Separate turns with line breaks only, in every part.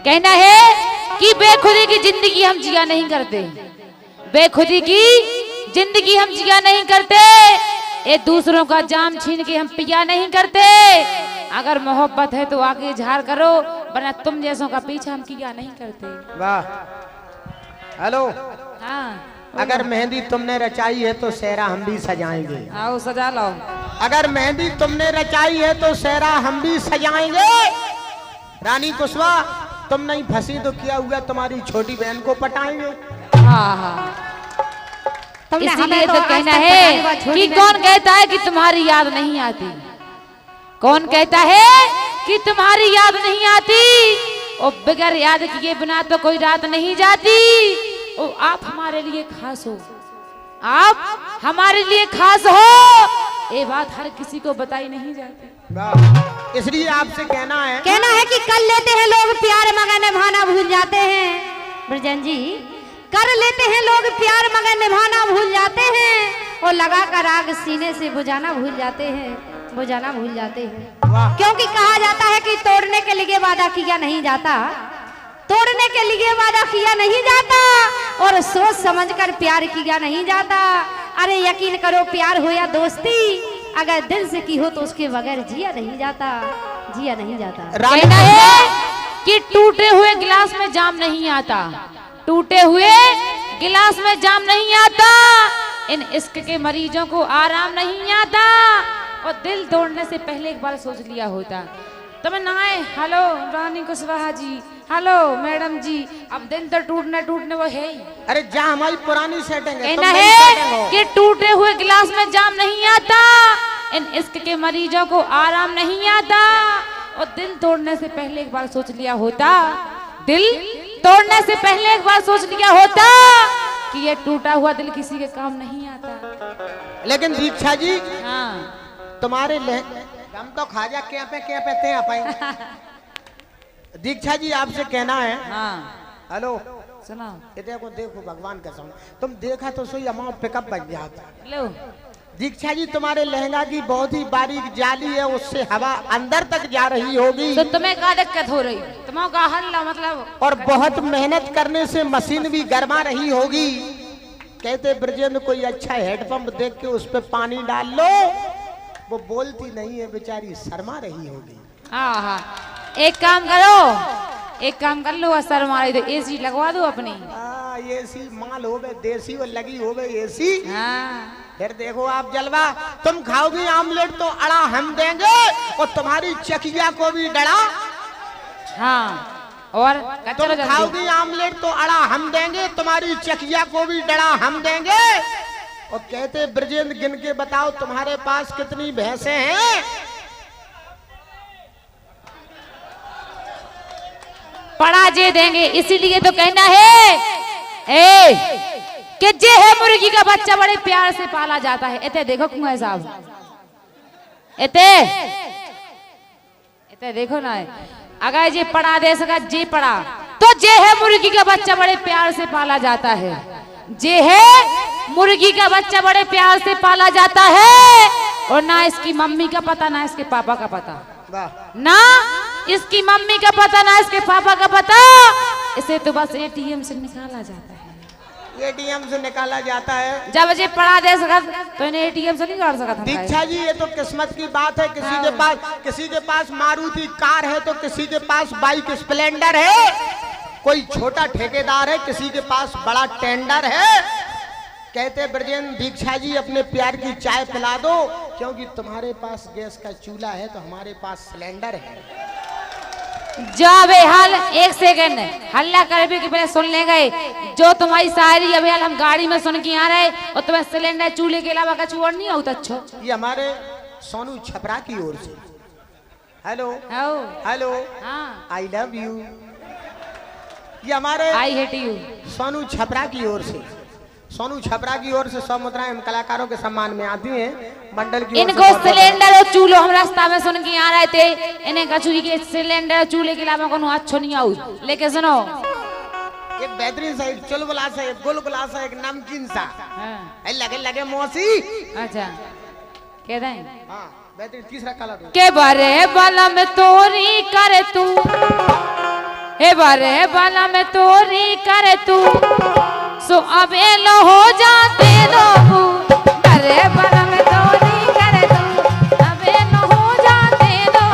कहना है कि बेखुदी की जिंदगी हम जिया नहीं करते, बेखुदी की जिंदगी हम जिया नहीं करते, ये दूसरों का जाम छीन के हम पिया नहीं करते। अगर मोहब्बत है तो आगे इजहार करो, वरना तुम जैसों का पीछा हम किया नहीं करते।
वाह। हेलो।
हाँ,
अगर मेहंदी तुमने रचाई है तो सेहरा हम भी सजाएंगे।
आओ सजा लो।
अगर मेहंदी तुमने रचाई है तो सेहरा हम भी सजाएंगे। रानी कुशवा, तुम नहीं फंसी तो किया हुआ तुम्हारी छोटी बहन को पटाएंगे।
हाँ हाँ, इसलिए तो कहना है कि कौन कहता है कि तुम्हारी याद नहीं आती, कौन कहता है कि तुम्हारी याद नहीं आती, और बगैर याद किए बिना तो कोई रात नहीं जाती। और आप हमारे लिए खास हो, आप हमारे लिए खास हो, ये बात हर किसी को बताई नहीं जाती।
इसलिए आपसे कहना है
कि कर लेते हैं लोग प्यार मगर निभाना भूल जाते हैं। ब्रजन जी, कर लेते हैं लोग प्यार मगर निभाना भूल जाते हैं, और लगा कर आग सीने से बुझाना भूल जाते हैं, बुझाना भूल जाते हैं। क्योंकि कहा जाता है कि तोड़ने के लिए वादा किया नहीं जाता, तोड़ने के लिए वादा किया नहीं जाता, और सोच समझकर प्यार किया नहीं जाता। अरे यकीन करो, प्यार हो या दोस्ती, अगर दिल से की हो तो उसके बगैर जिया नहीं जाता, जिया नहीं जाता।
कहना है कि टूटे हुए गिलास में जाम नहीं आता, टूटे हुए गिलास में जाम नहीं आता, इन इश्क के मरीजों को आराम नहीं आता, और दिल तोड़ने से पहले एक बार सोच लिया होता। तुम्हें नहाए, हेलो रानी कुशवाहा जी, हेलो मैडम जी, अब दिल तो टूटने वो है ही।
अरे जा, हमारी पुरानी सेटिंग है।
कहना है कि टूटे हुए गिलास में जाम नहीं आता, इन इश्क के मरीजों को आराम नहीं आता, और दिल तोड़ने से पहले एक बार सोच लिया होता, दिल तोड़ने से पहले एक बार सोच लिया होता कि ये टूटा हुआ दिल किसी के काम नहीं आता।
लेकिन दीक्षा जी,
हाँ,
तुम्हारे हम तो खाजा क्या पे ते पाई। दीक्षा जी, आपसे कहना है।
हाँ,
हेलो
सुना,
देखो देखो भगवान का साउंड, तुम देखा तो सही अमाउंट पिकअप बन जाता।
लो।
दीक्षा जी, तुम्हारे लहंगा की बहुत ही बारीक जाली है, उससे हवा अंदर तक जा रही होगी।
तो तुम्हें क्या दिक्कत हो रही, तुम्हारा हल्ला मतलब,
और बहुत मेहनत करने से मशीन भी गर्मा रही होगी। कहते ब्रजेंद्र, कोई अच्छा हेडपंप देख के उस पर पानी डाल लो। वो बोलती नहीं है बेचारी, शर्मा रही होगी।
हाँ हाँ, एक काम करो, एक काम कर लो, असर मारे तो एसी लगवा दो अपनी।
एसी माल हो गए, देसी वो लगी हो गई एसी।
हाँ,
फिर देखो आप जलवा। तुम खाओगी आमलेट तो अड़ा हम देंगे, और तुम्हारी चकिया को भी डरा।
हाँ, और
तुम खाओगी आमलेट तो अड़ा हम देंगे, तुम्हारी चकिया को भी डरा हम देंगे। और कहते ब्रजेंद्र, गिन के बताओ तुम्हारे पास कितनी भैंसे हैं।
पड़ा जे देंगे, इसीलिए तो कहना है कि जे है मुर्गी का बच्चा बड़े प्यार से पाला जाता है। इते देखो कुआं साहब, इते देखो ना, अगर जे पड़ा दे सका, जे पड़ा तो जे है मुर्गी का बच्चा बड़े प्यार से पाला जाता है, जे है मुर्गी का बच्चा बड़े प्यार से पाला जाता है, और ना इसकी मम्मी का पता ना इसके पापा का पता, ना इसकी मम्मी का पता ना इसके पापा का पता, इसे तो बस एटीएम से निकाला जाता है,
एटीएम से निकाला जाता है।
जब ये पढ़ा दे सका तो इन्हें एटीएम से निकाल सका था।
दीक्षा जी, ये तो किस्मत की बात है। किसी के पास मारुति कार है तो किसी के पास बाइक स्प्लेंडर है, कोई छोटा ठेकेदार है, किसी के पास बड़ा टेंडर है। कहते ब्रजेंद्र, दीक्षा जी अपने प्यार की चाय पिला दो, क्योंकि तुम्हारे पास गैस का चूल्हा है तो हमारे पास सिलेंडर है।
जावे हाल, एक सेकंड हल्ला कर भी कि पहले सुन ले गए, जो तुम्हारी शायरी अभी हाल हम गाड़ी में सुन के आ रहे, और तुम्हें सिलेंडर चूल्हे के अलावा कुछ और नहीं होता। अच्छा,
ये हमारे सोनू छपरा की ओर से। हेलो हेलो,
हाँ,
आई लव यू। ये हमारे
I hate you
Sonu Chhapra की ओर से, सोनू छपरा की ओर से 100 मुद्राएं हम कलाकारों के सम्मान में आती हैं। मंडल की
इनको सिलेंडर और चूल्हो हम रास्ता में सुन के आ रहे थे, इन्हें कचूरी के सिलेंडर चूल्हे के अलावा कोनो अच्छो नहीं आऊ। लेके सुनो,
एक बेहतरीन सा, एक चुलबुला सा, एक गुलगुला सा, एक नमकीन सा।
हाँ।
लगे लगे मौसी।
अच्छा, कह दें,
हाँ, बेहतरीन। तीसरा काला दो
के बारे बलम तोरी कर तू हे बारे बाला में तोरी करे तू सो अबे लो हो जाते दो अरे बाला में तोरी करे तू अबे लो हो जाते दो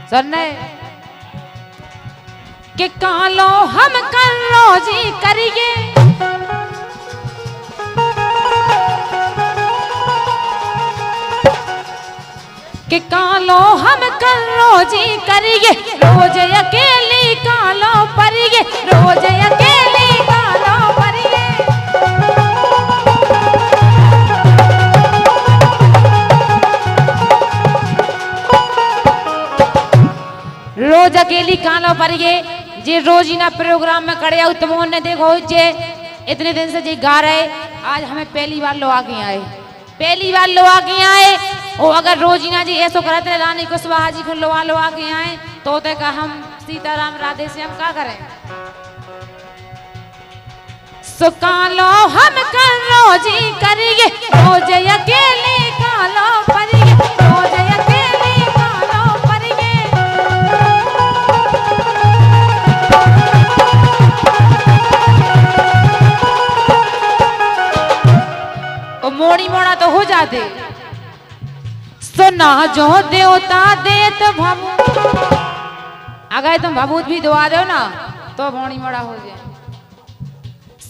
सुनने कि कालो हम कर रोजी करिए कि कालो हम कर रोजी करिए रोज अकेली कालो परिए रोज अकेली कालो परिए रोज अकेली कालो परिए जे रोज ना प्रोग्राम में करे आउ तुम ने देखो जे इतने दिन से जे गा रहे आज हमें पहली बार लो आगे आए पहली बार लो आगे आए और अगर रोजीना जी ऐसो करते रानी कुशवाहा जी को लो आगे आए तो का हम सीताराम राधे से हम क्या करें सो कालो हम कर रोजी करिए रोज अकेली कालो परिए रोज अकेली कालो परिए मोड़ी मोड़ा तो हो जाते सुना जो देवता देत भभू अगर तुम भभूत भी दुआ दो ना तो मोड़ी मोड़ा हो जाए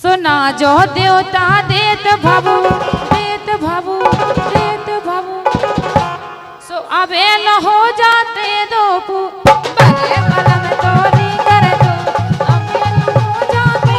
सुना जो देवता देत भभू सो अबे न हो जाते दो बड़े कदम तोरी करे तो अबे न हो जाते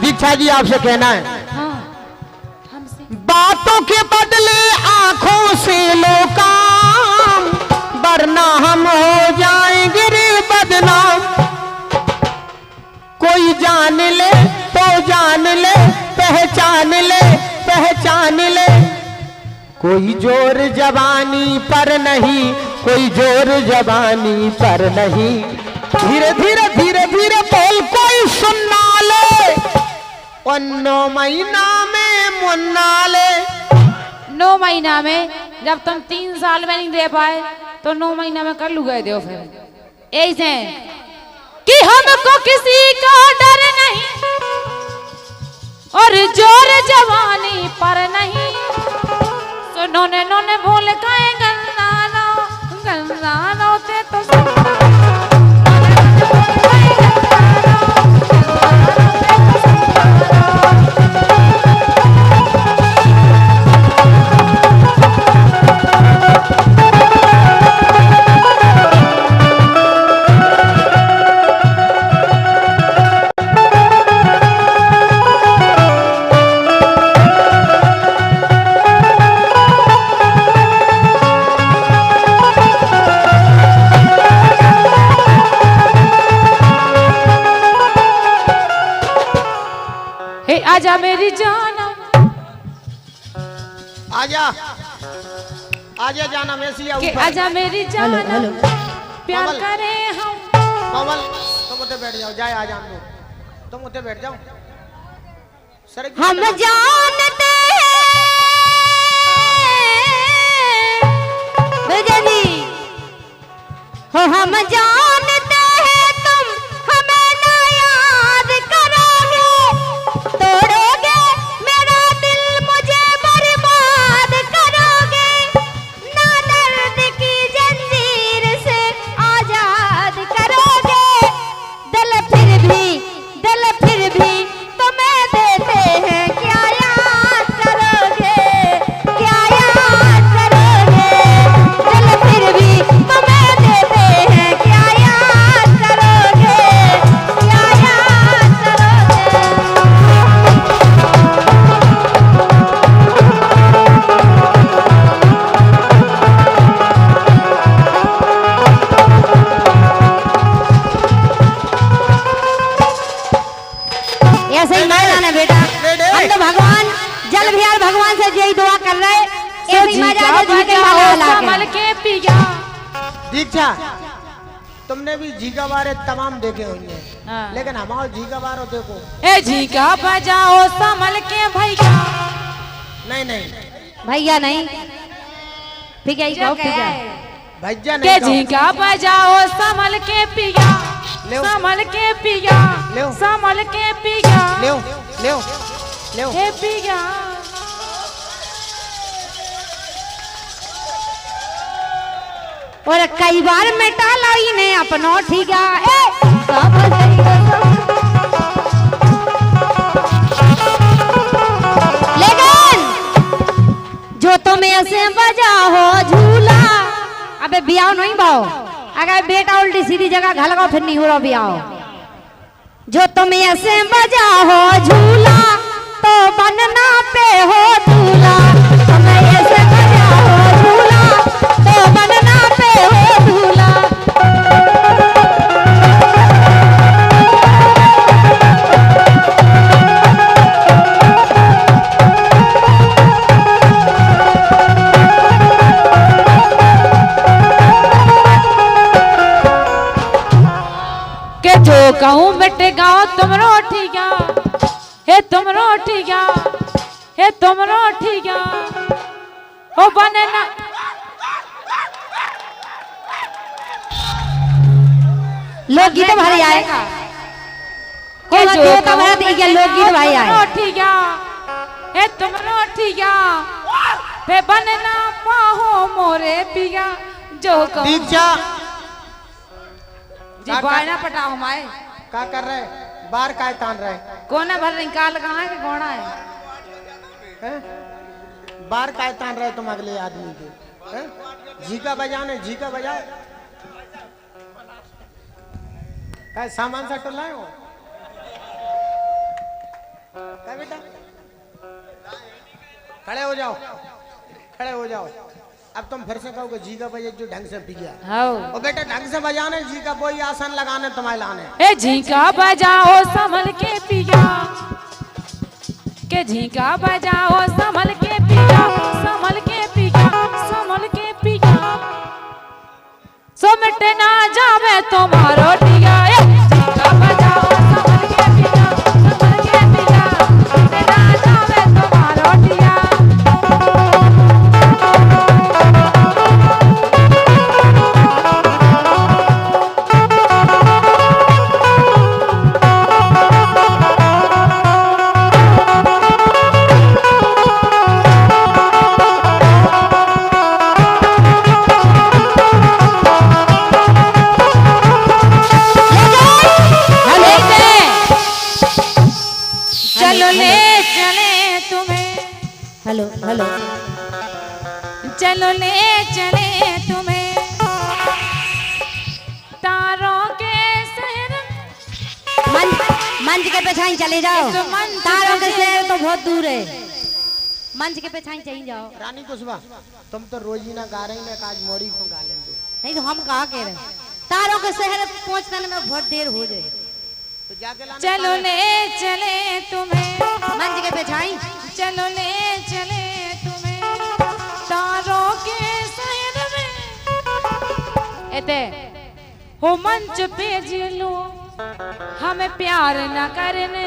दीक्षा जी आपसे कहना है
हाँ, हमसे
बातों के बदले आंखों से लो काम वरना हम हो जाएंगे रे बदनाम कोई जान ले तो जान ले पहचान ले कोई जोर जवानी पर नहीं कोई जोर जवानी पर नहीं धीरे धीरे बोल कोई सुनना ले और 9 महीना में मुन्ना ले
9 महीना में जब तुम 3 साल में नहीं दे पाए तो 9 महीना में कर लू गए दो फिर ऐसे कि हमको किसी का डर नहीं और जोर जवानी पर नहीं सुनो ने बोल काए गंदानो ते तो आजा मेरी जानम
आजा जाना मेसी
कि आजा मेरी जानम प्यार
कमल।
करे हम
कमल तुम उधर बैठ जाओ जाए आजान दो तुम उधर बैठ जाओ
हम जानते हैं हो हम जानते हैं तुम हमें ना याद करोगे तोड़ोगे मेरा दिल मुझे बर्बाद करोगे ना दर्द की जंजीर से आजाद करोगे दिल फिर भी तुम्हें देते हैं क्या याद करोगे क्या याद करोगे दिल फिर भी तुम्हें देते हैं क्या लाल भैया भगवान से यही दुआ कर रहे ए
झीका बजाओ संभल के पिया।
दीक्षा तुमने भी झीका बारे तमाम देखे होंगे
हाँ।
लेकिन हमारा झीका बारो देखो।
ए झीका बजाओ संभल के भैया।
नहीं नहीं
भैया नहीं ठीक है कहो भैया
भैया
के
नहीं कहो।
झीका बजाओ संभल के पिया
ले
संभल के पिया
ले
संभल के पिया
ले ले ले
हे पिया।
और कई बार मिटा लाई ने अपनो ठीक है लेकिन जो तुम ऐसे बजा हो झूला अबे बियाह नहीं बाओ अगर बेटा उल्टी सीधी जगह घर लगाओ फिर नहीं हो रहा बियाह। जो तुम ऐसे बजा हो झूला तो बनना पे हो दूल्हा। तुम ऐसे बजा हो झूला तो बनना पे हो दूल्हा।
के जो कहूँ मिट गाओ तुम रोटिया हे तुम रोटिया हे तुम रोटिया ओ बनना।
लोकगीत भरे आए
के जो
कमरा देखिए लोकगीत भाई आए
रोटिया हे तुम रोटिया हे बनना पाहो मोरे पिया। जो कहूँ
दीक्षा
जी बायना पटाओ माए
क्या कर रहे बार काय तान रहे
कोना भर निकाल कहाँ है कि घोड़ा है।
हैं? बार काय तान रहे तुम अगले आदमी के हैं? झीका बजाने झीका बजाओ काय सामान सा टोलाए हो क्या बेटा खड़े हो जाओ खड़े हो जाओ। अब तुम फिर से कहोगे झीका बजे जो ढंग से पी गया
हाउ
ओ बेटा ढंग से बजाने झीका कोई आसन लगाने तुम्हारे लाने।
ए झीका बजाओ संभल के पिया के झीका बजाओ संभल के पिया संभल के पिया संभल के पिया। सो मिट ना जावे तुम्हारो टिया। ए झीका बजाओ संभल के पिया संभल के पिया मिट ना जावे तुम्हारो टिया। चलो ले चले तुम्हें
हेलो हेलो
चलो ले चले तुम्हें तारों के शहर।
मंच के पेछाई चले जाओ
तो मंच
तारों के
पे-
शहर तो बहुत दूर है मंच के पेछाई चली जाओ।
रानी कुशवा तुम तो रोज ही ना गा रही ना आज मोड़ी को गा लें दो
नहीं तो हम कहा कह रहे तारों के शहर पहुंचने में बहुत देर हो जाए
तो जाके लाना
चलो ले चले तुम्हें
मंच के पेछाई
चलो ले चले तुम्हें तारों के शहर में। एते हो मंच पे जिलो हमें प्यार न करने।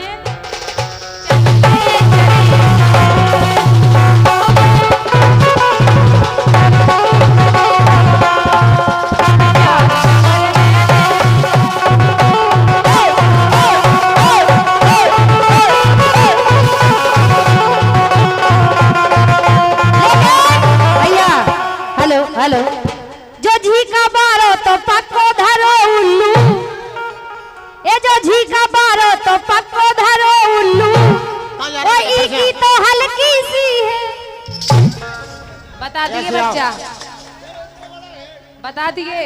भैया हेलो हेलो जो झीका बारो तो पक्को धरो उल्लू ये जो झीका बारो तो पक्को धरो उल्लू
कहाँ जा
ओ
रहे हो?
की तो हल्की सी है।
बता दिए
ऐसे आओ।
बच्चा बता दिए।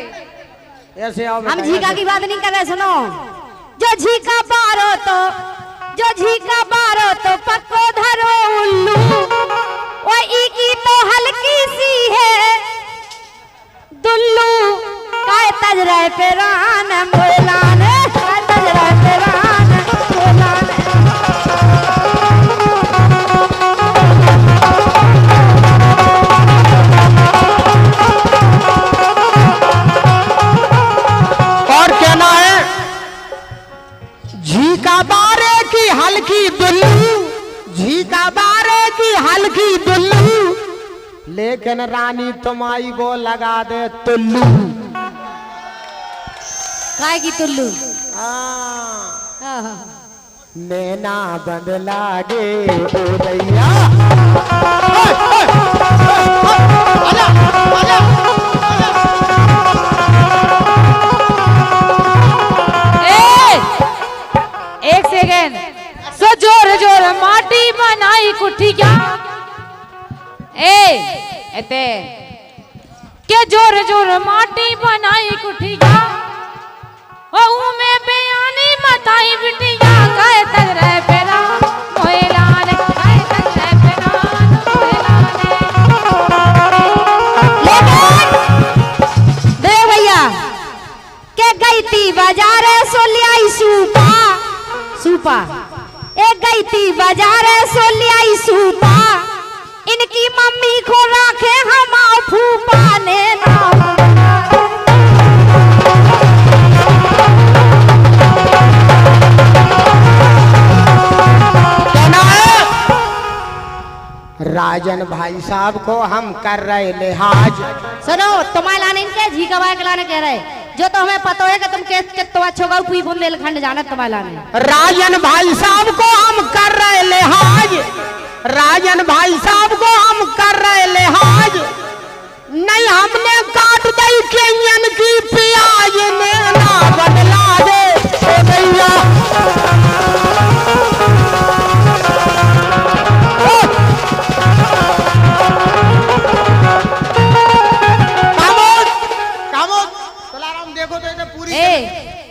ऐसे आओ
हम
बेटा,
झीका
ऐसे।
की बात नहीं कर रहे सुनो जो झीका बारो तो जो झीका बारो तो पक्को धरो उल्लू ओ की तो हल्की सी है दुल्लू काय तज रहे पे रान मोलान काय तज रहे पे रान मोलान।
की हल्की दुल्लू, लेकिन रानी तुम्हारी वो लगा दे तुल्लू।
काय की तुल्लू?
हाँ। नैना बदला गे दैया।
एक सेकेंड। सो जोर जोर माटी बनाई कुठिया, एते के जोर जोर माटी बनाई कुठिया, ओ में बयानी मताई बिटिया, काहे तक रह पेरा मोहलाने, काहे तक रह पेरा मोहलाने।
दे भैया के गई थी बाजार सो लियाई सूपा, सूपा एक गई थी बाजार सो लियाई सूपा, इनकी मम्मी को राखे हम फूफा ने नाम।
राजन भाई साहब को हम कर रहे लिहाज।
सुनो तुम्हारे लाने इनके झी कबाय के लाने कह रहे, जो तो हमें पता है कि तुम के तो अच्छो का कोई बुंदेलखंड जाना तुम्हारे लाने।
राजन भाई साहब को हम कर रहे लिहाज, राजन भाई साहब को हम कर रहे लिहाज, नहीं हमने काट दी केयन की प्याज, नैना बदला दे ओ भैया। देखो तो इसे पूरी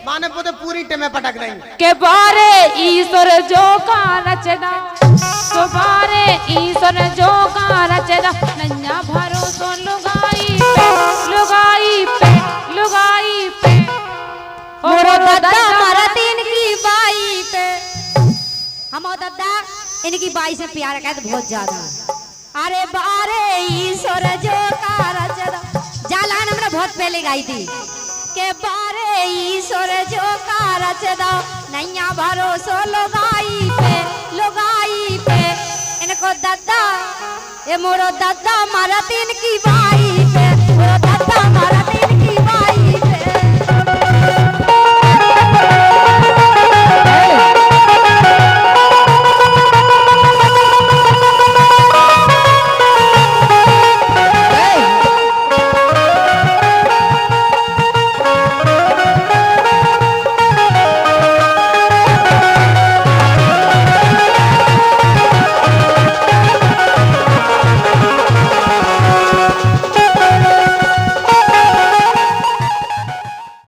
माने पोते पूरी टेमे पटक रही
के बारे ईश्वर जो का रचना, तो बारे ईश्वर जो का रचना, नन्या भरोसो लुगाई पे लुगाई पे लुगाई पे,
मोरो दादा मारा तीन की बाई पे, हम दादा इनकी बाई से प्यार कहते बहुत ज्यादा। अरे बारे ईश्वर जो का रचना, जालान हमने बहुत पहले गाई थी के बारे ईश्वर जो का रचना, नैया भरोसो लुगाई पे इनको दादा, ये मोरो दादा मारा तीन की बाई पे, मोरो दादा मारा